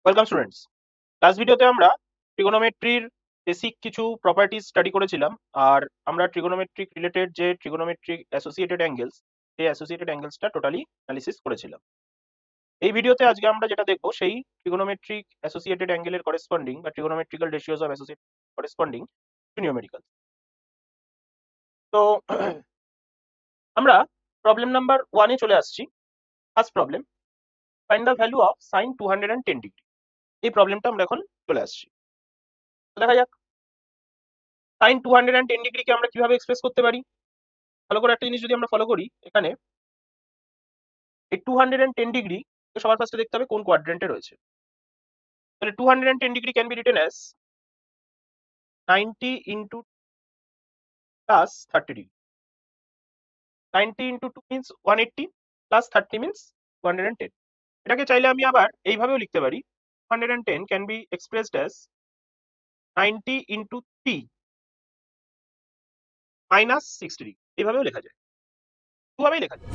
Welcome students. Last ভিডিওতে আমরা ট্রিগোনোমেট্রির basic কিছু প্রপার্টিজ স্টাডি করেছিলাম। আর আমরা ট্রিগোনোমেট্রিক রিলেটেড যে ট্রিগোনোমেট্রিক অ্যাসোসিয়েটেড অ্যাঙ্গেলস, সেই অ্যাসোসিয়েটেড অ্যাঙ্গেলসটা টোটালি অ্যানালিসিস করেছিলাম। এই ভিডিওতে আজকে আমরা যেটা দেখবো সেই ট্রিগোনোমেট্রিক অ্যাসোসিয়েটেড অ্যাঙ্গেলের করেসপন্ডিং বা trigonometrical ratios of associated corresponding to numerical. তো আমরা প্রবলেম নাম্বার 1 এ চলে আসছি। First problem, find the value of sin 210 degree. এই প্রবলেমটা আমরা এখন চলে আসছি। দেখা যাক sin 210 ডিগ্রিকে আমরা কিভাবে এক্সপ্রেস করতে পারি। ভালো করে একটা জিনিস যদি আমরা ফলো করি, এখানে এই 210 ডিগ্রি সবার ফার্স্টে দেখতে হবে কোন কোয়াড্রেন্টে রয়েছে। তাহলে 210 degree can be written as 90 into plus 30 degree. 90 into 2 means 180 plus 30 means 210। এটাকে চাইলে আমি আবার এইভাবেও লিখতে পারি, 210 can be expressed as 90 into 3 minus 60 degree. এইভাবেও লেখা যায়, দুভাবেই লেখা যায়।